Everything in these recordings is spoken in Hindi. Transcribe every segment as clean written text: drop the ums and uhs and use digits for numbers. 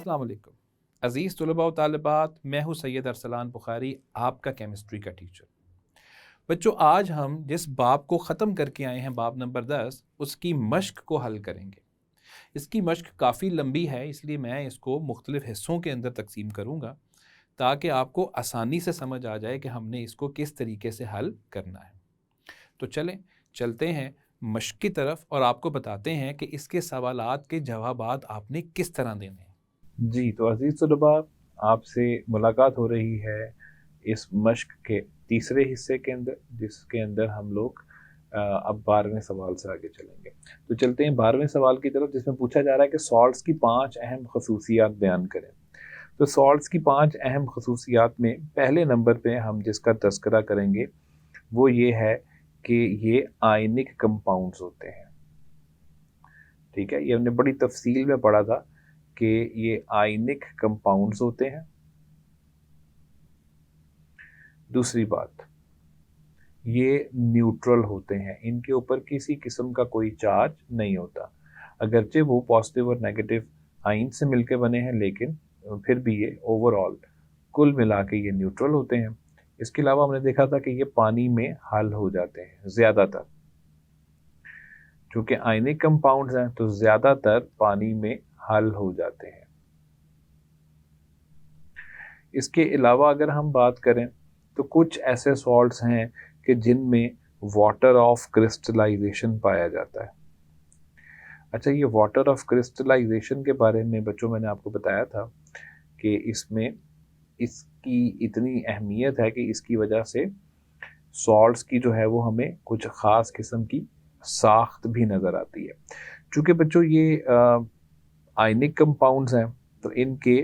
अस्सलाम वालेकुम अज़ीज़ तुलबा व तालिबात, मैं हूँ सैयद अरसलान बुखारी, आपका केमिस्ट्री का टीचर। बच्चों, आज हम जिस बाब को ख़त्म करके आए हैं, बाब नंबर 10, उसकी मश्क को हल करेंगे। इसकी मश्क काफ़ी लंबी है, इसलिए मैं इसको मुख्तलिफ़ हिस्सों के अंदर तकसीम करूँगा ताकि आपको आसानी से समझ आ जाए कि हमने इसको किस तरीके से हल करना है। तो चलें, चलते हैं मश्क की तरफ और आपको बताते हैं कि इसके सवालात के जवाबात आपने किस तरह देने हैं। जी, तो अज़ीज़ तलबा, आपसे मुलाकात हो रही है इस मश्क के तीसरे हिस्से के अंदर, जिसके अंदर हम लोग अब 12वें सवाल से आगे चलेंगे। तो चलते हैं 12वें सवाल की तरफ, जिसमें पूछा जा रहा है कि सॉल्ट्स की 5 अहम खसूसियात बयान करें। तो सॉल्ट्स की 5 अहम खसूसियात में पहले नंबर पे हम जिसका तज़किरा करेंगे वो ये है कि ये आयनिक कंपाउंड्स होते हैं। ठीक है, ये हमने बड़ी तफसील में पढ़ा था कि ये आयनिक कंपाउंड्स होते हैं। दूसरी बात, ये न्यूट्रल होते हैं, इनके ऊपर किसी किस्म का कोई चार्ज नहीं होता। अगरचे वो पॉजिटिव और नेगेटिव आयन से मिलकर बने हैं, लेकिन फिर भी ये ओवरऑल कुल मिला के ये न्यूट्रल होते हैं। इसके अलावा हमने देखा था कि ये पानी में हल हो जाते हैं ज़्यादातर। चूँकि आयनिक कंपाउंड्स हैं तो ज़्यादातर पानी में हल हो जाते हैं। इसके अलावा अगर हम बात करें तो कुछ ऐसे सॉल्ट्स हैं कि जिनमें वाटर ऑफ क्रिस्टलाइजेशन पाया जाता है। अच्छा, ये वाटर ऑफ क्रिस्टलाइजेशन के बारे में बच्चों मैंने आपको बताया था कि इसमें इसकी इतनी अहमियत है कि इसकी वजह से सॉल्ट्स की जो है वो हमें कुछ ख़ास किस्म की साख्त भी नज़र आती है। चूँकि बच्चों ये आयनिक कंपाउंड्स हैं तो इनके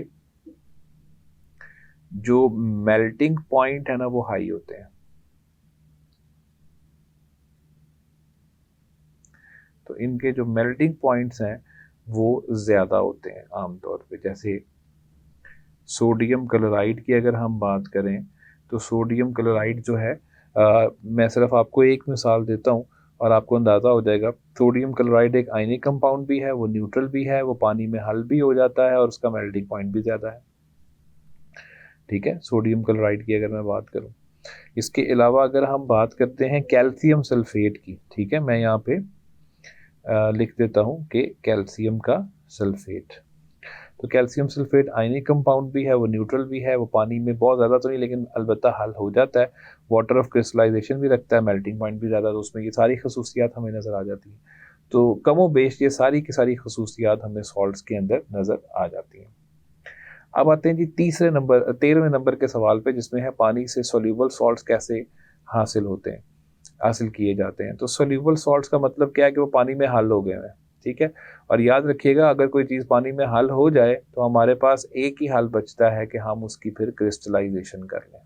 जो मेल्टिंग पॉइंट है ना वो हाई होते हैं। तो इनके जो मेल्टिंग पॉइंट्स हैं वो ज़्यादा होते हैं आमतौर पे। जैसे सोडियम क्लोराइड की अगर हम बात करें तो सोडियम क्लोराइड जो है मैं सिर्फ आपको एक मिसाल देता हूँ और आपको अंदाज़ा हो जाएगा। सोडियम क्लोराइड एक आयनिक कंपाउंड भी है, वो न्यूट्रल भी है, वो पानी में हल भी हो जाता है और उसका मेल्टिंग पॉइंट भी ज़्यादा है। ठीक है, सोडियम क्लोराइड की अगर मैं बात करूँ। इसके अलावा अगर हम बात करते हैं कैल्शियम सल्फेट की, ठीक है, मैं यहाँ पे लिख देता हूँ कि कैल्शियम का सल्फेट। तो कैल्शियम सल्फेट आयनिक कंपाउंड भी है, वो न्यूट्रल भी है, वो पानी में बहुत ज़्यादा तो नहीं लेकिन अलबत्ता हल हो जाता है, वाटर ऑफ क्रिस्टलाइजेशन भी रखता है, मेल्टिंग पॉइंट भी ज़्यादा, तो उसमें ये सारी खसूसियात हमें नज़र आ जाती हैं। तो कमो बेश ये सारी की सारी खसूसियात हमें सॉल्ट्स के अंदर नज़र आ जाती हैं। अब आते हैं जी 13वें नंबर के सवाल पे, जिसमें है पानी से सोल्यूबल सॉल्ट्स कैसे हासिल किए जाते हैं। तो सोल्यूबल सॉल्ट्स का मतलब क्या है कि वो पानी में हल हो गए हैं। ठीक है, और याद रखिएगा अगर कोई चीज़ पानी में हल हो जाए तो हमारे पास एक ही हल बचता है कि हम उसकी फिर क्रिस्टलाइजेशन कर लें।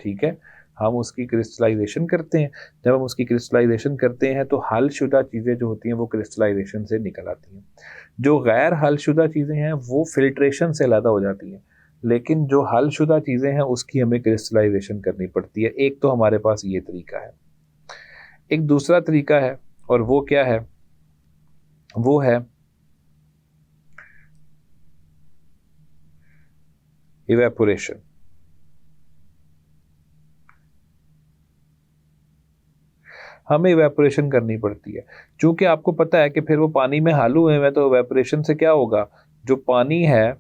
ठीक है, हम उसकी क्रिस्टलाइजेशन करते हैं। जब हम उसकी क्रिस्टलाइजेशन करते हैं तो हलशुदा चीज़ें जो होती हैं वो क्रिस्टलाइजेशन से निकल आती हैं। जो गैर हलशुदा चीज़ें हैं वो फिल्ट्रेशन से अलग हो जाती हैं, लेकिन जो हलशुदा चीज़ें हैं उसकी हमें क्रिस्टलाइजेशन करनी पड़ती है। एक तो हमारे पास ये तरीका है, एक दूसरा तरीका है, और वो क्या है? वो है इवेपोरेशन। हमें इवेपोरेशन करनी पड़ती है, चूँकि आपको पता है कि फिर वो पानी में हल हुए हैं, तो इवेपोरेशन से क्या होगा? जो पानी है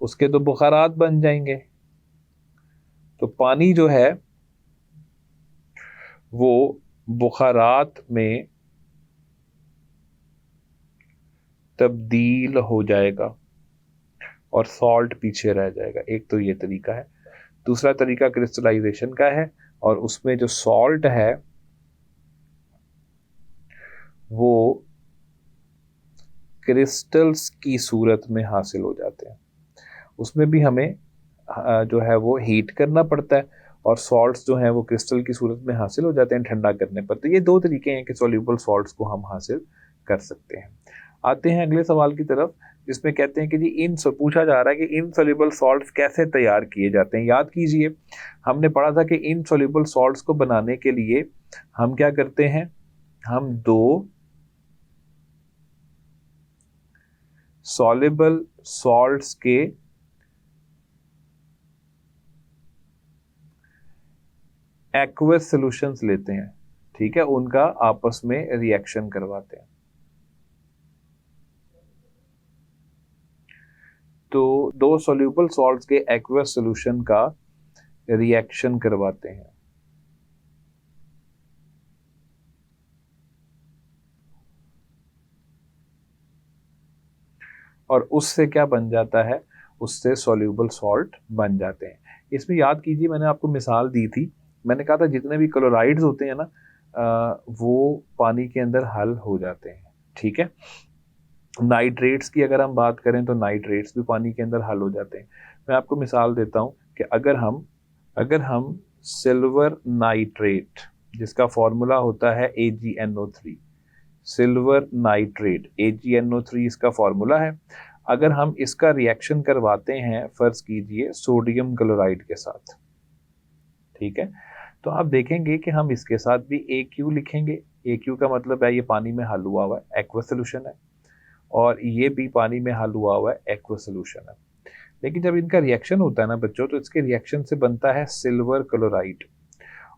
उसके तो बुखारात बन जाएंगे। तो पानी जो है वो बुखारात में तब्दील हो जाएगा और सॉल्ट पीछे रह जाएगा। एक तो ये तरीका है। दूसरा तरीका क्रिस्टलाइजेशन का है, और उसमें जो सॉल्ट है वो क्रिस्टल्स की सूरत में हासिल हो जाते हैं। उसमें भी हमें जो है वो हीट करना पड़ता है, और सॉल्ट्स जो हैं वो क्रिस्टल की सूरत में हासिल हो जाते हैं ठंडा करने पर। तो ये दो तरीके हैं कि सॉल्यूबल सॉल्ट्स को हम हासिल कर सकते हैं। आते हैं अगले सवाल की तरफ, जिसमें कहते हैं कि जी पूछा जा रहा है कि इनसॉल्युबल सॉल्ट्स कैसे तैयार किए जाते हैं। याद कीजिए, हमने पढ़ा था कि इनसॉल्युबल सॉल्ट्स को बनाने के लिए हम क्या करते हैं? हम दो सॉल्युबल सॉल्ट्स के एक्वस सॉल्यूशंस लेते हैं, ठीक है, उनका आपस में रिएक्शन करवाते हैं। तो दो सॉल्युबल सॉल्ट्स के एक्वस सॉल्यूशन का रिएक्शन करवाते हैं। और उससे क्या बन जाता है, उससे सॉल्युबल सॉल्ट बन जाते हैं। इसमें याद कीजिए मैंने आपको मिसाल दी थी, मैंने कहा था जितने भी क्लोराइड्स होते हैं ना वो पानी के अंदर हल हो जाते हैं, ठीक है। नाइट्रेट्स की अगर हम बात करें तो नाइट्रेट्स भी पानी के अंदर हल हो जाते हैं। मैं आपको मिसाल देता हूं कि अगर हम सिल्वर नाइट्रेट, जिसका फॉर्मूला होता है AgNO3, सिल्वर नाइट्रेट AgNO3 इसका फॉर्मूला है, अगर हम इसका रिएक्शन करवाते हैं फर्ज कीजिए सोडियम क्लोराइड के साथ, ठीक है, तो आप देखेंगे कि हम इसके साथ भी AQ लिखेंगे। AQ का मतलब है ये पानी में हल हुआ है, एक्वस सॉल्यूशन है, और ये भी पानी में हल हुआ है, एक्वस सॉल्यूशन है। लेकिन जब इनका रिएक्शन होता है ना बच्चों, तो इसके रिएक्शन से बनता है सिल्वर क्लोराइड।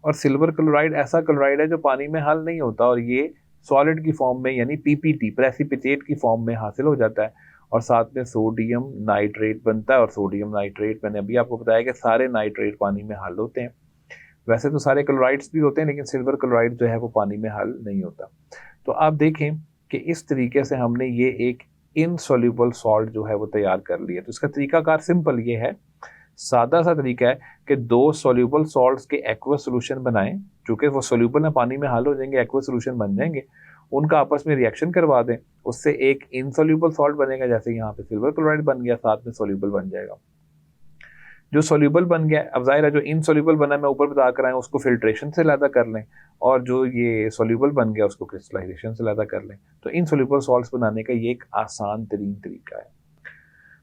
और सिल्वर क्लोराइड ऐसा क्लोराइड है जो पानी में हल नहीं होता, और ये सॉलिड की फॉर्म में यानी PPT प्रेसिपिटेट की फॉर्म में हासिल हो जाता है, और साथ में सोडियम नाइट्रेट बनता है। और सोडियम नाइट्रेट मैंने अभी आपको बताया कि सारे नाइट्रेट पानी में हल होते हैं। वैसे तो सारे क्लोराइड्स भी होते हैं, लेकिन सिल्वर क्लोराइड जो है वो पानी में हल नहीं होता। तो आप देखें कि इस तरीके से हमने ये एक इनसॉल्युबल सॉल्ट जो है वो तैयार कर लिया। तो इसका तरीकाकार सिंपल ये है, सादा सा तरीका है कि दो सॉल्युबल सॉल्ट्स के एक्वस सॉल्यूशन बनाएं, चूंकि वो सॉल्युबल में पानी में हल हो जाएंगे, एक्वस सॉल्यूशन बन जाएंगे, उनका आपस में रिएक्शन करवा दें, उससे एक इनसॉल्युबल सॉल्ट बनेगा, जैसे यहाँ पे सिल्वर क्लोराइड बन गया, साथ में सॉल्युबल बन जाएगा। जो सॉल्युबल बन गया, अब जाहिर है जो इनसॉल्युबल बना मैं ऊपर बता कर आए उसको फिल्ट्रेशन से अलग कर लें, और जो ये सॉल्युबल बन गया उसको क्रिस्टलाइजेशन से अलग कर लें। तो इनसॉल्युबल सॉल्ट्स बनाने का ये एक आसान तरीन तरीका है।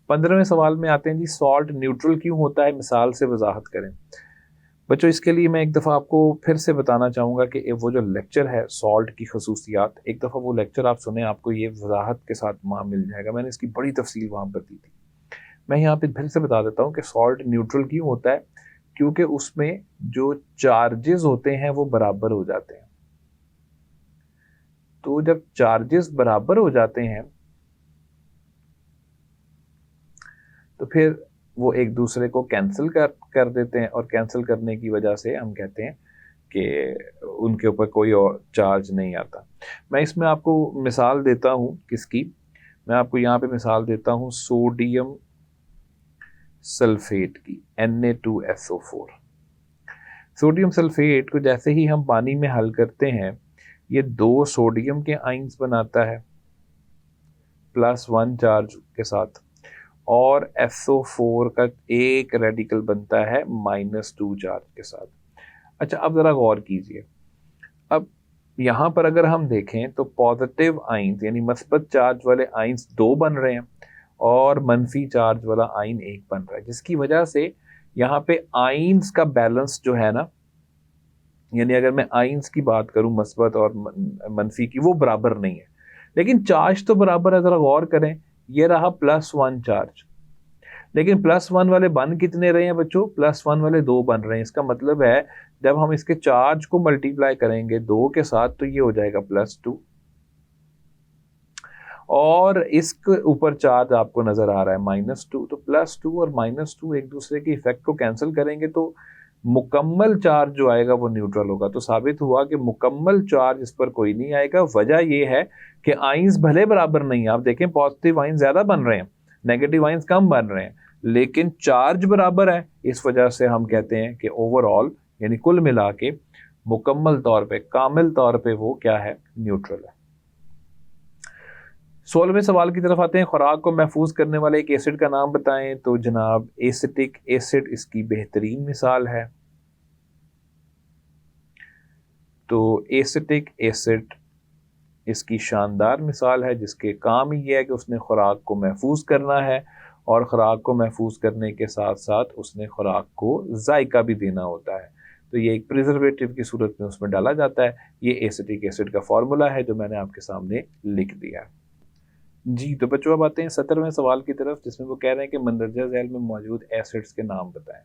15वें सवाल में आते हैं जी, सॉल्ट न्यूट्रल क्यों होता है, मिसाल से वजाहत करें। बच्चों इसके लिए मैं एक दफ़ा आपको फिर से बताना चाहूँगा कि वो जो लेक्चर है सॉल्ट की खसूसियात, एक दफ़ा वो लेक्चर आप सुने, आपको ये वजाहत के साथ वहाँ मिल जाएगा। मैंने इसकी बड़ी तफसील वहाँ पर दी थी। मैं यहाँ पे फिर से बता देता हूँ कि सॉल्ट न्यूट्रल क्यों होता है, क्योंकि उसमें जो चार्जेस होते हैं वो बराबर हो जाते हैं। तो जब चार्जेस बराबर हो जाते हैं तो फिर वो एक दूसरे को कैंसिल कर देते हैं, और कैंसिल करने की वजह से हम कहते हैं कि उनके ऊपर कोई और चार्ज नहीं आता। मैं इसमें आपको मिसाल देता हूँ किसकी, मैं आपको यहाँ पे मिसाल देता हूँ सोडियम सल्फेट की, Na2SO4। सोडियम सल्फेट को जैसे ही हम पानी में हल करते हैं, ये दो सोडियम के आइंस बनाता है +1 चार्ज के साथ, और SO4 का एक रेडिकल बनता है -2 चार्ज के साथ। अच्छा, अब ज़रा गौर कीजिए, अब यहाँ पर अगर हम देखें तो पॉजिटिव आइंस यानी मस्बत चार्ज वाले आइंस 2 बन रहे हैं, और मनफी चार्ज वाला आइन 1 बन रहा है, जिसकी वजह से यहाँ पे आइंस का बैलेंस जो है ना, यानी अगर मैं आइंस की बात करूं मस्बत और मनफी की, वो बराबर नहीं है, लेकिन चार्ज तो बराबर है। जरा गौर करें, ये रहा +1 चार्ज, लेकिन +1 वाले बन कितने रहे हैं बच्चों, +1 वाले 2 बन रहे हैं। इसका मतलब है जब हम इसके चार्ज को मल्टीप्लाई करेंगे 2 के साथ तो ये हो जाएगा +2, और इसके ऊपर चार्ज आपको नजर आ रहा है -2। तो +2 और -2 एक दूसरे के इफेक्ट को कैंसिल करेंगे तो मुकम्मल चार्ज जो आएगा वो न्यूट्रल होगा। तो साबित हुआ कि मुकम्मल चार्ज इस पर कोई नहीं आएगा। वजह ये है कि आइंस भले बराबर नहीं है, आप देखें पॉजिटिव आइंस ज्यादा बन रहे हैं, नेगेटिव आइंस कम बन रहे हैं, लेकिन चार्ज बराबर है। इस वजह से हम कहते हैं कि ओवरऑल यानी कुल मिला के मुकम्मल तौर पे, कामिल तौर पे वो क्या है, न्यूट्रल है। 16वें सवाल की तरफ आते हैं, खुराक को महफूज करने वाले एक एसिड का नाम बताएं। तो जनाब एसिटिक एसिड इसकी बेहतरीन मिसाल है। तो एसिटिक एसिड इसकी शानदार मिसाल है, जिसके काम ही यह है कि उसने खुराक को महफूज करना है, और खुराक को महफूज करने के साथ साथ उसने खुराक को जायका भी देना होता है। तो ये एक प्रिजर्वेटिव की सूरत में उसमें डाला जाता है। ये एसिटिक एसिड का फॉर्मूला है जो मैंने आपके सामने लिख दिया है। जी, तो बच्चों अब आते हैं 17वें सवाल की तरफ, जिसमें वो कह रहे हैं कि मंदरजा झैल में मौजूद एसिड्स के नाम बताएं।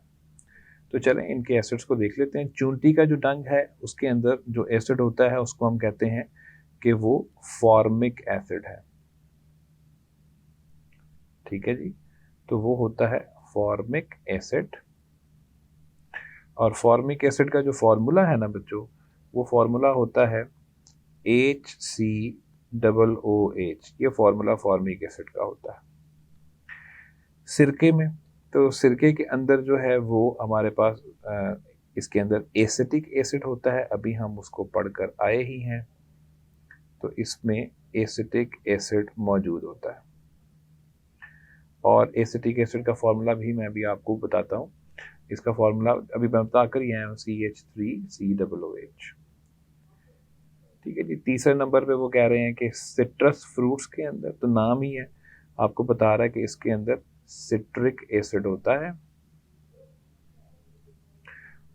तो चलें इनके एसिड्स को देख लेते हैं। चूंटी का जो डंग है उसके अंदर जो एसिड होता है उसको हम कहते हैं कि वो फॉर्मिक एसिड है। ठीक है जी, तो वो होता है फॉर्मिक एसिड। और फॉर्मिक एसिड का जो फॉर्मूला है ना बच्चों, वो फॉर्मूला होता है HCOOH। ये फॉर्मूला फॉर्मिक एसिड का होता है। सिरके में, तो सिरके के अंदर जो है वो हमारे पास इसके अंदर एसिटिक एसिड होता है, अभी हम उसको पढ़कर आए ही हैं। तो इसमें एसिटिक एसिड मौजूद होता है, और एसिटिक एसिड का फॉर्मूला भी मैं अभी आपको बताता हूँ। इसका फॉर्मूला अभी मैं बता कर ही आया हूँ, CH3COOH। ठीक है जी, तीसरे नंबर पे वो कह रहे हैं कि सिट्रस फ्रूट्स के अंदर, तो नाम ही है आपको बता रहा है कि इसके अंदर सिट्रिक एसिड होता है।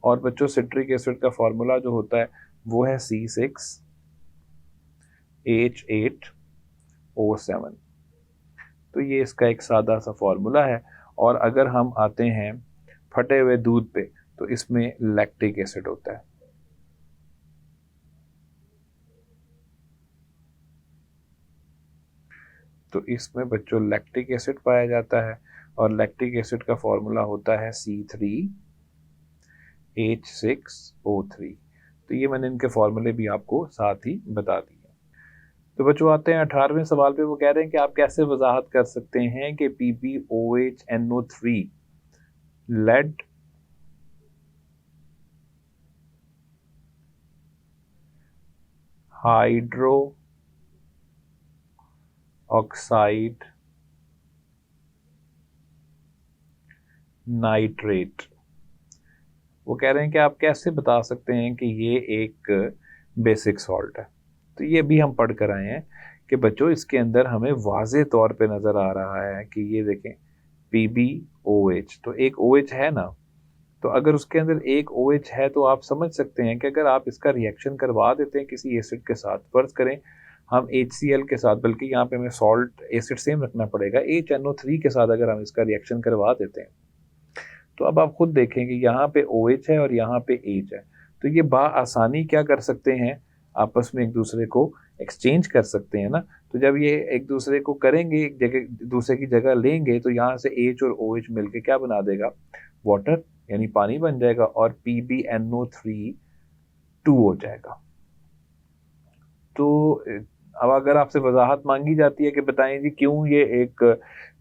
और बच्चों सिट्रिक एसिड का फॉर्मूला जो होता है वो है C6H8O7। तो ये इसका एक सादा सा फॉर्मूला है। और अगर हम आते हैं फटे हुए दूध पे, तो इसमें लैक्टिक एसिड होता है। तो इसमें बच्चों लैक्टिक एसिड पाया जाता है, और लैक्टिक एसिड का फॉर्मूला होता है C3H6O3। तो ये मैंने इनके फॉर्मूले भी आपको साथ ही बता दिए। तो बच्चों आते हैं 18वें सवाल पे। वो कह रहे हैं कि आप कैसे वजाहत कर सकते हैं कि PbOHNO3 lead hydro oxide nitrate. वो कह रहे हैं कि आप कैसे बता सकते हैं कि ये एक बेसिक सॉल्ट है। तो ये भी हम पढ़ कर आए हैं कि बच्चों इसके अंदर हमें वाज़े तौर पे नज़र आ रहा है कि ये देखें PbOH, तो एक OH है ना। तो अगर उसके अंदर एक OH है तो आप समझ सकते हैं कि अगर आप इसका रिएक्शन करवा देते हैं किसी एसिड के साथ, फर्ज करें हम HCl के साथ, बल्कि यहाँ पे हमें सॉल्ट एसिड सेम रखना पड़ेगा, HNO3 के साथ अगर हम इसका रिएक्शन करवा देते हैं, तो अब आप खुद देखें कि यहाँ पे OH है और यहाँ पे H है। तो ये आसानी क्या कर सकते हैं, आपस में एक दूसरे को एक्सचेंज कर सकते हैं ना। तो जब ये एक दूसरे को करेंगे, एक जगह दूसरे की जगह लेंगे, तो यहाँ से H और OH मिलके क्या बना देगा, वाटर, यानी पानी बन जाएगा, और PbNO3 2 हो जाएगा। तो अब अगर आपसे वजाहत मांगी जाती है कि बताएं जी क्यों ये एक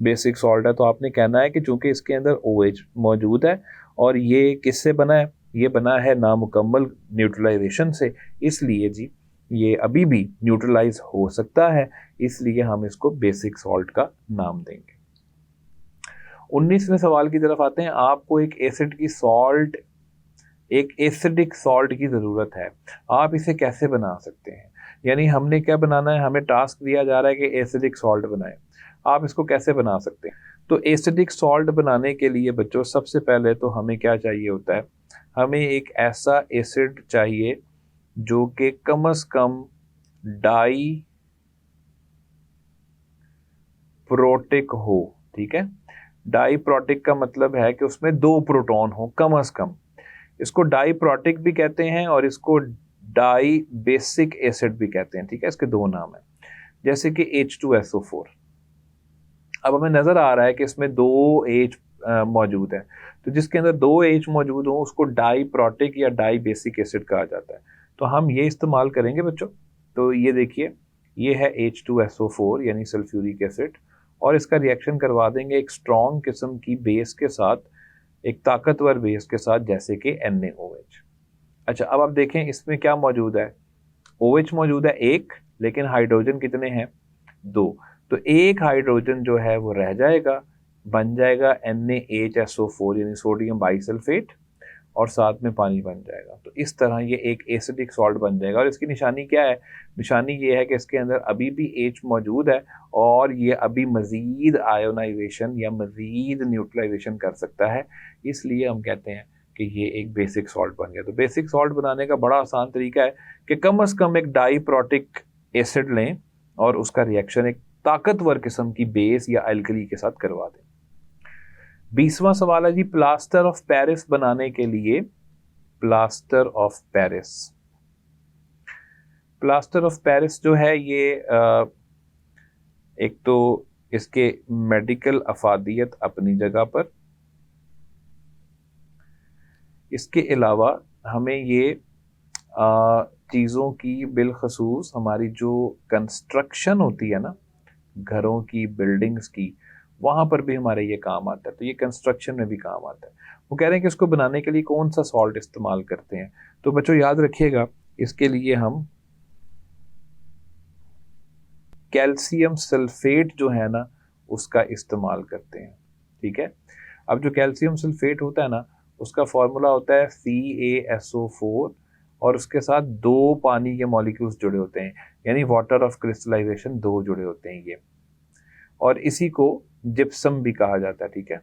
बेसिक सॉल्ट है, तो आपने कहना है कि चूंकि इसके अंदर OH मौजूद है, और ये किससे बना है, ये बना है नामुकम्मल न्यूट्रलाइजेशन से, इसलिए जी ये अभी भी न्यूट्रलाइज हो सकता है, इसलिए हम इसको बेसिक सॉल्ट का नाम देंगे। 19वें सवाल की तरफ आते हैं। आपको एक एसिडिक सॉल्ट की ज़रूरत है, आप इसे कैसे बना सकते हैं। यानी हमने क्या बनाना है, हमें टास्क दिया जा रहा है कि एसिडिक सॉल्ट बनाएं, आप इसको कैसे बना सकते हैं। तो एसिडिक सॉल्ट बनाने के लिए बच्चों सबसे पहले तो हमें क्या चाहिए होता है, हमें एक ऐसा एसिड चाहिए जो कि कम से कम डाई प्रोटिक हो। ठीक है, डाई प्रोटिक का मतलब है कि उसमें 2 प्रोटॉन हो कम से कम। इसको डाई प्रोटिक भी कहते हैं और इसको डाई बेसिक एसिड भी कहते हैं। ठीक है, इसके 2 नाम हैं, जैसे कि H2SO4। अब हमें नजर आ रहा है कि इसमें 2 H मौजूद है, तो जिसके अंदर 2 H मौजूद हो उसको डाई प्रोटिक या डाई बेसिक एसिड कहा जाता है। तो हम ये इस्तेमाल करेंगे बच्चों। तो ये देखिए, ये है H2SO4 यानी सल्फ्यूरिक एसिड, और इसका रिएक्शन करवा देंगे एक स्ट्रॉन्ग किस्म की बेस के साथ, एक ताकतवर बेस के साथ, जैसे कि NaOH। अच्छा, अब आप देखें इसमें क्या मौजूद है, OH मौजूद है 1, लेकिन हाइड्रोजन कितने हैं, 2। तो एक हाइड्रोजन जो है वो रह जाएगा, बन जाएगा NaHSO4 यानी सोडियम बाइसल्फेट, और साथ में पानी बन जाएगा। तो इस तरह ये एक एसिडिक सॉल्ट बन जाएगा। और इसकी निशानी क्या है, निशानी ये है कि इसके अंदर अभी भी H मौजूद है, और ये अभी मज़ीद आयोनाइजेशन या मज़ीद न्यूट्रलाइजेशन कर सकता है, इसलिए हम कहते हैं कि ये एक बेसिक सॉल्ट बन गया। तो बेसिक सॉल्ट बनाने का बड़ा आसान तरीका है कि कम से कम एक डाई प्रोटिक एसिड लें और उसका रिएक्शन एक ताकतवर किस्म की बेस या अल्कली के साथ करवा दें। 20वां सवाल है जी, प्लास्टर ऑफ पेरिस बनाने के लिए, plaster of Paris, plaster of Paris जो है ये एक तो इसके मेडिकल अफादियत अपनी जगह पर, इसके अलावा हमें ये चीज़ों की बिलखसूस हमारी जो कंस्ट्रक्शन होती है ना घरों की, बिल्डिंग्स की, वहाँ पर भी हमारे ये काम आता है, तो ये कंस्ट्रक्शन में भी काम आता है। वो कह रहे हैं कि इसको बनाने के लिए कौन सा सॉल्ट इस्तेमाल करते हैं, तो बच्चों याद रखिएगा इसके लिए हम कैल्शियम सल्फेट जो है ना उसका इस्तेमाल करते हैं, ठीक है। अब जो कैल्शियम सल्फेट होता है ना उसका फॉर्मूला होता है CaSO4 और उसके साथ 2 पानी के मॉलिक्यूल्स जुड़े होते हैं, यानी वाटर ऑफ क्रिस्टलाइजेशन 2 जुड़े होते हैं ये, और इसी को जिप्सम भी कहा जाता है, ठीक है।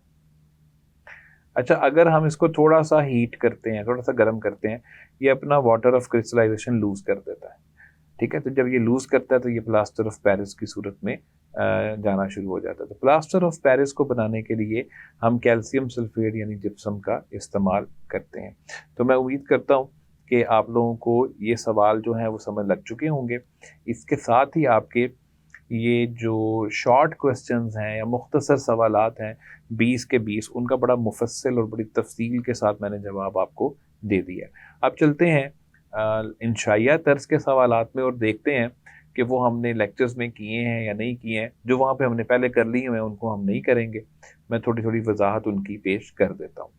अच्छा, अगर हम इसको थोड़ा सा हीट करते हैं, थोड़ा सा गर्म करते हैं, ये अपना वाटर ऑफ क्रिस्टलाइजेशन लूज कर देता है, ठीक है। तो जब ये लूज करता है तो ये प्लास्टर ऑफ पेरिस की सूरत में जाना शुरू हो जाता है। तो प्लास्टर ऑफ पेरिस को बनाने के लिए हम कैल्शियम सल्फेट यानी जिप्सम का इस्तेमाल करते हैं। तो मैं उम्मीद करता हूँ कि आप लोगों को ये सवाल जो हैं वो समझ लग चुके होंगे। इसके साथ ही आपके ये जो शॉर्ट क्वेश्चंस हैं या मुख्तसर सवालात हैं 20 के 20, उनका बड़ा मुफस्सिल और बड़ी तफसील के साथ मैंने जवाब आपको दे दिया। अब चलते हैं इंशाइया तर्ज के सवालात में और देखते हैं कि वो हमने लेक्चर्स में किए हैं या नहीं किए हैं। जो वहाँ पे हमने पहले कर लिए हैं उनको हम नहीं करेंगे, मैं थोड़ी थोड़ी वजाहत उनकी पेश कर देता हूँ।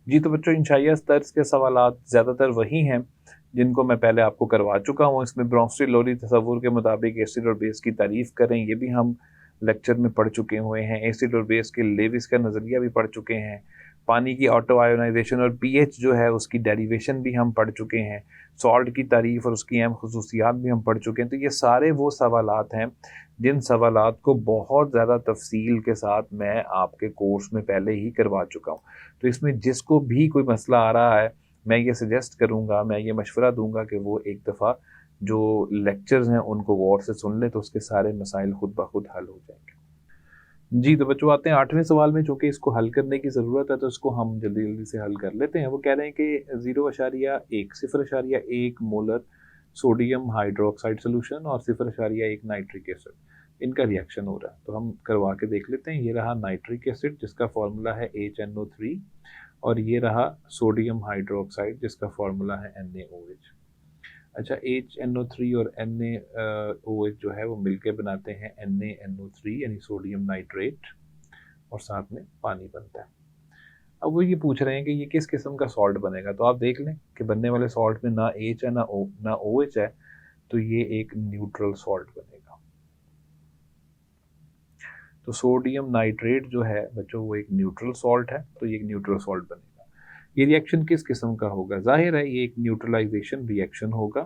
जी तो बच्चों, इंशाइया तर्ज के सवालात ज़्यादातर वही हैं जिनको मैं पहले आपको करवा चुका हूँ। इसमें ब्रोंस्टी-लोरी तसव्वुर के मुताबिक एसिड और बेस की तारीफ़ करें, ये भी हम लेक्चर में पढ़ चुके हुए हैं। एसिड और बेस के लेविस का नज़रिया भी पढ़ चुके हैं। पानी की ऑटो आयोनाइजेशन और पीएच जो है उसकी डेरिवेशन भी हम पढ़ चुके हैं। सॉल्ट की तारीफ़ और उसकी अहम खसूसियात भी हम पढ़ चुके हैं। तो ये सारे वो सवालात हैं जिन सवालात को बहुत ज़्यादा तफसील के साथ मैं आपके कोर्स में पहले ही करवा चुका हूँ। तो इसमें जिसको भी कोई मसला आ रहा है, मैं ये सजेस्ट करूँगा, मैं ये मशवरा दूंगा कि वो एक दफ़ा जो लेक्चर्स हैं उनको गौर से सुन ले, तो उसके सारे मसाइल खुद ब खुद हल हो जाएंगे। जी तो बच्चों, आते हैं 8वें सवाल में। चूँकि इसको हल करने की ज़रूरत है तो इसको हम जल्दी जल्दी से हल कर लेते हैं। वो कह रहे हैं कि 0.1 मोलर सोडियम हाइड्रोक्साइड सोल्यूशन और 0.1 नाइट्रिक एसिड, इनका रिएक्शन हो रहा है। तो हम करवा के देख लेते हैं। ये रहा नाइट्रिक एसिड जिसका फॉर्मूला है HNO3 और ये रहा सोडियम हाइड्रोक्साइड जिसका फॉर्मूला है NaOH। अच्छा, HNO3 और NaOH जो है वो मिलके बनाते हैं NaNO3 यानी सोडियम नाइट्रेट, और साथ में पानी बनता है। अब वो ये पूछ रहे हैं कि ये किस किस्म का सॉल्ट बनेगा। तो आप देख लें कि बनने वाले सॉल्ट में ना H है ना OH है, तो ये एक न्यूट्रल सॉल्ट बनेगा। तो सोडियम नाइट्रेट जो है बच्चों वो एक न्यूट्रल सॉल्ट है, तो ये एक न्यूट्रल सॉल्ट बनेगा। ये रिएक्शन किस किस्म का होगा? जाहिर है ये एक न्यूट्रलाइजेशन रिएक्शन होगा,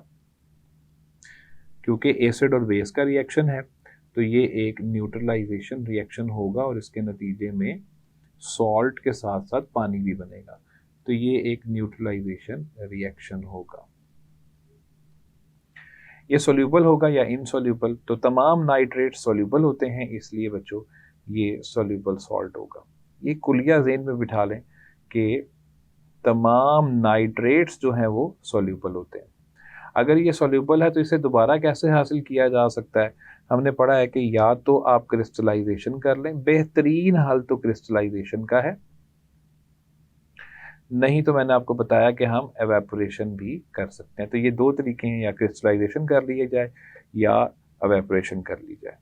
क्योंकि एसिड और बेस का रिएक्शन है, तो ये एक न्यूट्रलाइजेशन रिएक्शन होगा और इसके नतीजे में सॉल्ट के साथ साथ पानी भी बनेगा। तो ये एक न्यूट्रलाइजेशन रिएक्शन होगा। ये सोल्यूबल होगा या इनसोल्यूबल? तो तमाम नाइट्रेट सोल्यूबल होते हैं, इसलिए बच्चों ये सोल्यूबल सॉल्ट होगा। ये कुलिया ज़हन में बिठा लें कि तमाम नाइट्रेट्स जो हैं वो सोल्यूबल होते हैं। अगर ये सोल्यूबल है तो इसे दोबारा कैसे हासिल किया जा सकता है? हमने पढ़ा है कि या तो आप क्रिस्टलाइजेशन कर लें, बेहतरीन हल तो क्रिस्टलाइजेशन का है, नहीं तो मैंने आपको बताया कि हम एवेपोरेशन भी कर सकते हैं। तो ये 2 तरीके हैं, या क्रिस्टलाइजेशन कर लिया जाए या एवेपोरेशन कर ली जाए।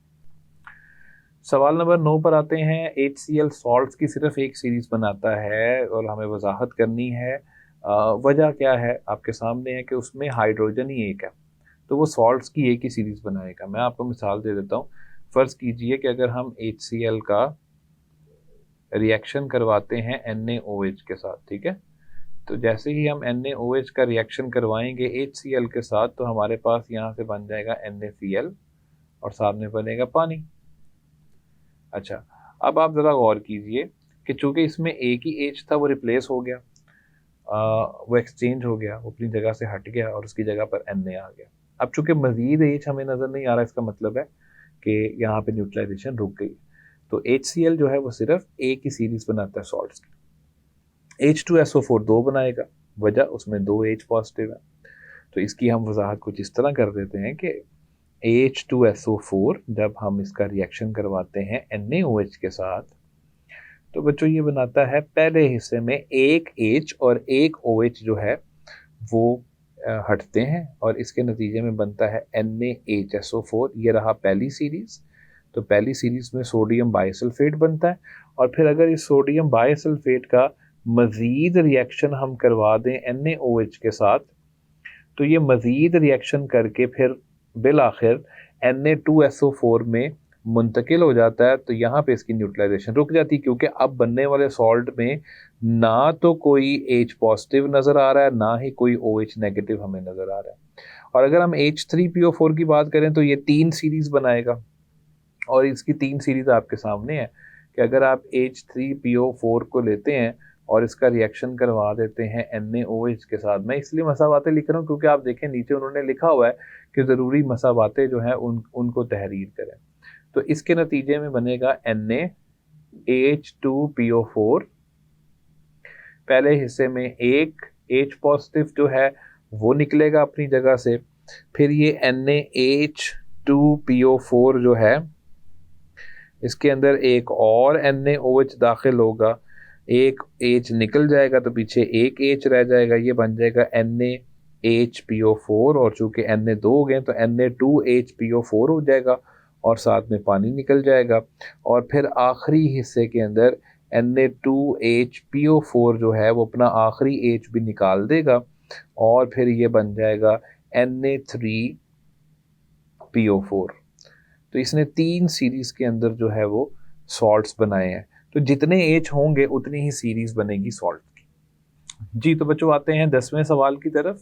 सवाल नंबर 9 पर आते हैं। HCl सॉल्ट्स की सिर्फ एक सीरीज़ बनाता है और हमें वजाहत करनी है। वजह क्या है? आपके सामने है कि उसमें हाइड्रोजन ही एक है, तो वो सॉल्ट्स की एक ही सीरीज़ बनाएगा। मैं आपको मिसाल दे देता हूँ। फ़र्ज़ कीजिए कि अगर हम HCl का रिएक्शन करवाते हैं NaOH के साथ, ठीक है। तो जैसे ही हम NaOH का रिएक्शन करवाएंगे HCl के साथ, तो हमारे पास यहाँ से बन जाएगा NaCl और साथ में बनेगा पानी। अच्छा, अब आप ज़रा गौर कीजिए कि चूँकि इसमें एक ही H था वो रिप्लेस हो गया, वो एक्सचेंज हो गया, वो अपनी जगह से हट गया और उसकी जगह पर Na आ गया। अब चूँकि मज़ीद H हमें नज़र नहीं आ रहा, इसका मतलब है कि यहाँ पे न्यूट्रलाइजेशन रुक गई। तो HCl जो है वो सिर्फ एक ही सीरीज बनाता है सॉल्ट्स की। H2SO4 दो बनाएगा, वजह उसमें दो H पॉजिटिव है। तो इसकी हम वजाहत कुछ इस तरह कर देते हैं कि H2SO4 जब हम इसका रिएक्शन करवाते हैं NaOH के साथ, तो बच्चों ये बनाता है पहले हिस्से में एक H और एक OH जो है वो हटते हैं और इसके नतीजे में बनता है NaHSO4। ये रहा पहली सीरीज। तो पहली सीरीज में सोडियम बाइसल्फेट बनता है और फिर अगर इस सोडियम बाइसल्फेट का मज़ीद रिएक्शन हम करवा दें NaOH के साथ, तो ये मज़ीद रिएक्शन करके फिर बिल आखिर Na2SO4 में मुंतकिल हो जाता है। तो यहाँ पे इसकी न्यूट्रलाइजेशन रुक जाती है, क्योंकि अब बनने वाले सॉल्ट में ना तो कोई H पॉजिटिव नज़र आ रहा है, ना ही कोई OH नेगेटिव हमें नज़र आ रहा है। और अगर हम H3PO4 की बात करें तो ये तीन सीरीज़ बनाएगा और इसकी तीन सीरीज़ आपके सामने है कि अगर आप H3PO4 को लेते हैं और इसका रिएक्शन करवा देते हैं NaOH के साथ। मैं इसलिए मसावातें लिख रहा हूँ क्योंकि आप देखें नीचे उन्होंने लिखा हुआ है कि ज़रूरी मसावातें जो हैं उनको तहरीर करें। तो इसके नतीजे में बनेगा NaH2PO4। पहले हिस्से में एक H पॉजिटिव जो है वो निकलेगा अपनी जगह से, फिर ये NaH2PO4 जो है इसके अंदर एक और NaOH दाखिल होगा, एक H निकल जाएगा तो पीछे एक H रह जाएगा, ये बन जाएगा NaHPO4 और चूंकि Na दो हो गए तो Na2HPO4 हो जाएगा और साथ में पानी निकल जाएगा। और फिर आखिरी हिस्से के अंदर Na2HPO4 जो है वो अपना आखिरी H भी निकाल देगा और फिर ये बन जाएगा Na3PO4। तो इसने तीन सीरीज के अंदर जो है वो सॉल्ट्स बनाए हैं। तो जितने H होंगे उतनी ही सीरीज बनेगी सॉल्ट की। जी, तो बच्चों आते हैं 10वें सवाल की तरफ।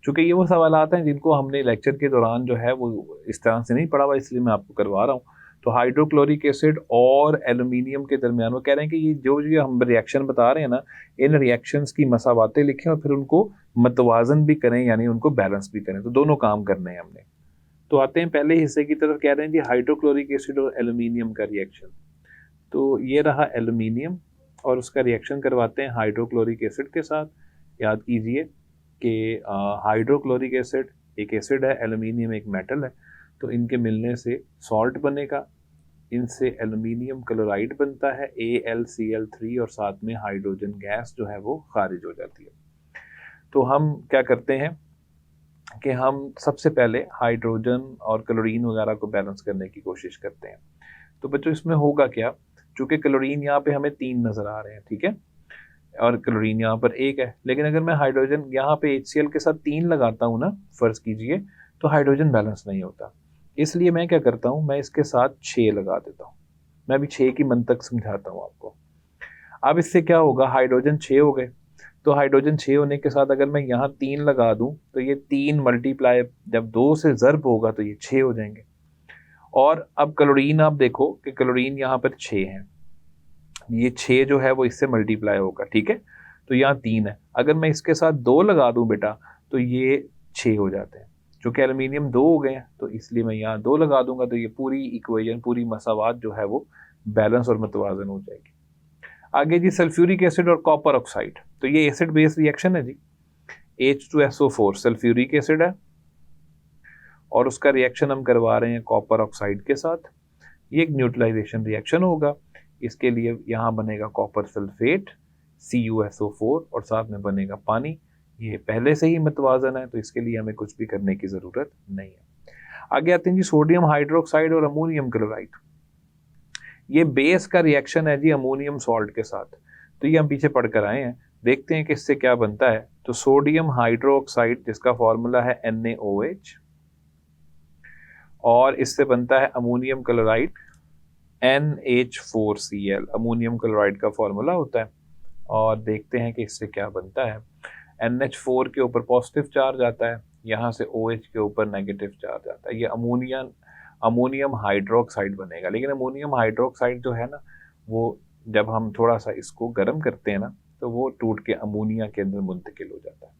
चूँकि ये वो सवाल आते हैं जिनको हमने लेक्चर के दौरान जो है वो इस तरह से नहीं पढ़ा हुआ, इसलिए मैं आपको करवा रहा हूँ। तो हाइड्रोक्लोरिक एसिड और एल्यूमिनियम के दरमियान वो कह रहे हैं कि ये जो हम रिएक्शन बता रहे हैं ना, इन रिएक्शंस की मसावातें लिखें और फिर उनको मतवाजन भी करें, यानी उनको बैलेंस भी करें। तो दोनों काम करने हैं हमने। तो आते हैं पहले हिस्से की तरफ। कह रहे हैं जी हाइड्रोक्लोरिक एसिड और एल्यूमिनियम का रिएक्शन। तो ये रहा एल्यूमिनियम और उसका रिएक्शन करवाते हैं हाइड्रोक्लोरिक एसिड के साथ। याद कीजिए कि हाइड्रोक्लोरिक एसिड एक एसिड है, एल्यूमिनियम एक मेटल है, तो इनके मिलने से सॉल्ट बनेगा। इनसे एल्यूमिनियम क्लोराइड बनता है AlCl3 और साथ में हाइड्रोजन गैस जो है वो खारिज हो जाती है। तो हम क्या करते हैं कि हम सबसे पहले हाइड्रोजन और क्लोरीन वगैरह को बैलेंस करने की कोशिश करते हैं। तो बच्चों इसमें होगा क्या, चूँकि क्लोरीन यहाँ पे हमें 3 नज़र आ रहे हैं, ठीक है, और क्लोरीन यहाँ पर 1 है, लेकिन अगर मैं हाइड्रोजन यहाँ पे HCl के साथ 3 लगाता हूँ ना, फ़र्ज़ कीजिए, तो हाइड्रोजन बैलेंस नहीं होता। इसलिए मैं क्या करता हूँ, मैं इसके साथ 6 लगा देता हूँ। मैं अभी 6 की मंतक समझाता हूँ आपको। अब इससे क्या होगा, हाइड्रोजन 6 हो गए, तो हाइड्रोजन 6 होने के साथ अगर मैं यहाँ 3 लगा दूँ तो ये 3 मल्टीप्लाई जब 2 से ज़र्ब होगा तो ये 6 हो जाएंगे। और अब क्लोरीन आप देखो कि क्लोरीन यहाँ पर 6 है, ये 6 जो है वो इससे मल्टीप्लाई होगा, ठीक है, तो यहाँ 3 है। अगर मैं इसके साथ 2 लगा दूँ बेटा तो ये 6 हो जाते हैं। चूँकि एल्यूमिनियम 2 हो गए हैं तो इसलिए मैं यहाँ 2 लगा दूंगा, तो ये पूरी इक्वेशन, पूरी मसावात जो है वो बैलेंस और मतवाजन हो जाएगी। आगे जी सल्फ्यूरिक एसिड और कॉपर ऑक्साइड। तो ये एसिड बेस रिएक्शन है जी। H2SO4 सल्फ्यूरिक एसिड है और उसका रिएक्शन हम करवा रहे हैं कॉपर ऑक्साइड के साथ। ये एक न्यूट्रलाइजेशन रिएक्शन होगा। इसके लिए यहाँ बनेगा कॉपर सल्फेट CuSO4 और साथ में बनेगा पानी। ये पहले से ही मतवाजन है तो इसके लिए हमें कुछ भी करने की ज़रूरत नहीं है। आगे आते हैं जी सोडियम हाइड्रोक्साइड और अमोनियम क्लोराइड। ये बेस का रिएक्शन है जी अमोनियम सॉल्ट के साथ। तो ये हम पीछे पढ़कर आए हैं, देखते हैं कि इससे क्या बनता है। तो सोडियम हाइड्रोक्साइड जिसका फॉर्मूला है NaOH और इससे बनता है ammonium chloride NH4Cl। Ammonium chloride का फॉर्मूला होता है और देखते हैं कि इससे क्या बनता है। NH4 के ऊपर पॉजिटिव चार्ज आता है, यहाँ से OH के ऊपर नेगेटिव चार्ज आता है। ये अमोनियम हाइड्रोक्साइड बनेगा। लेकिन अमोनियम हाइड्रोक्साइड जो है ना, वो जब हम थोड़ा सा इसको गर्म करते हैं ना तो वो टूट के अमोनिया के अंदर मुंतकिल हो जाता है।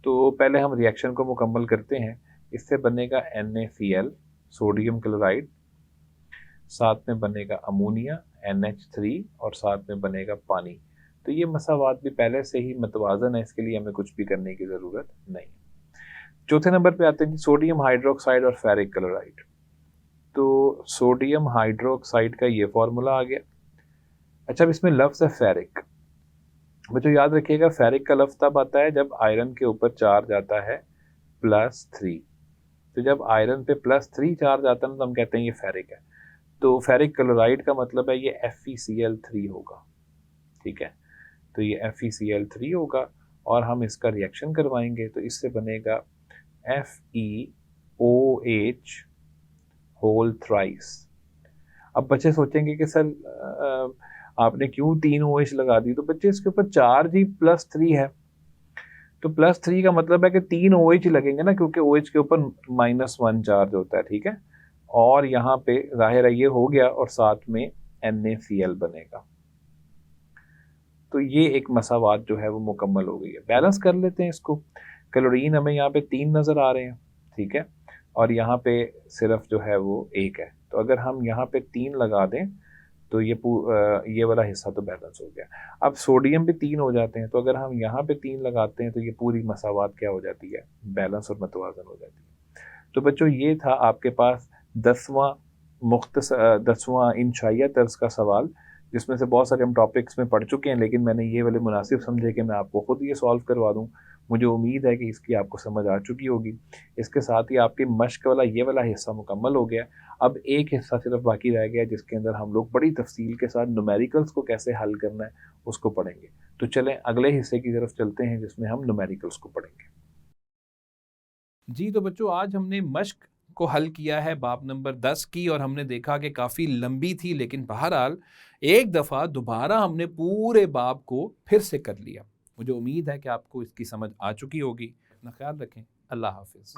तो पहले हम रिएक्शन को मुकम्मल करते हैं। इससे बनेगा NaCl सोडियम क्लोराइड साथ में बनेगा अमोनिया NH3 और साथ में बनेगा पानी। तो ये मसावात भी पहले से ही मतवाजन है, इसके लिए हमें कुछ भी करने की ज़रूरत नहीं। चौथे नंबर पे आते हैं कि सोडियम हाइड्रोक्साइड और फेरिक क्लोराइड। तो सोडियम हाइड्रोक्साइड का ये फॉर्मूला आ गया। अच्छा, अब इसमें लफ्ज़ है फेरिक। बच्चों याद रखिएगा, फेरिक का लफ्ज़ तब आता है जब आयरन के ऊपर चार्ज आता है +3। तो जब आयरन पे +3 चार्ज आता है ना, तो हम कहते हैं ये फेरिक है। तो फेरिक क्लोराइड का मतलब है ये FeCl3 होगा, ठीक है। तो ये FeCl3 होगा और हम इसका रिएक्शन करवाएंगे तो इससे बनेगा FeOH होल थ्राइस। अब बच्चे सोचेंगे कि सर आपने क्यों 3 OH लगा दी? तो बच्चे इसके ऊपर चार्ज ही +3 है, तो +3 का मतलब है कि 3 OH लगेंगे ना, क्योंकि OH के ऊपर -1 चार्ज होता है, ठीक है। और यहाँ पे जाहिर है ये हो गया और साथ में NaCl बनेगा। तो ये एक मसावात जो है वो मुकम्मल हो गई है। बैलेंस कर लेते हैं इसको। क्लोरीन हमें यहाँ पे 3 नज़र आ रहे हैं, ठीक है, और यहाँ पे सिर्फ जो है वो 1 है। तो अगर हम यहाँ पे 3 लगा दें तो ये वाला हिस्सा तो बैलेंस हो गया। अब सोडियम पे 3 हो जाते हैं, तो अगर हम यहाँ पे 3 लगाते हैं तो ये पूरी मसावात क्या हो जाती है? बैलेंस और मतवाजन हो जाती है। तो बच्चों ये था आपके पास 10वां इंशाइया तर्ज का सवाल, जिसमें से बहुत सारे हम टॉपिक्स में पढ़ चुके हैं, लेकिन मैंने ये वाले मुनासिब समझे कि मैं आपको खुद ये सॉल्व करवा दूं। मुझे उम्मीद है कि इसकी आपको समझ आ चुकी होगी। इसके साथ ही आपकी मश्क वाला ये वाला हिस्सा मुकम्मल हो गया। अब एक हिस्सा सिर्फ बाकी रह गया, जिसके अंदर हम लोग बड़ी तफसील के साथ न्यूमेरिकल्स को कैसे हल करना है उसको पढ़ेंगे। तो चलें अगले हिस्से की तरफ चलते हैं, जिसमें हम न्यूमेरिकल्स को पढ़ेंगे। जी तो बच्चों, आज हमने मश्क को हल किया है बाब नंबर 10 की, और हमने देखा कि काफ़ी लंबी थी, लेकिन बहरहाल एक दफ़ा दोबारा हमने पूरे बाब को फिर से कर लिया। मुझे उम्मीद है कि आपको इसकी समझ आ चुकी होगी। अपना ख्याल रखें। अल्लाह हाफिज़।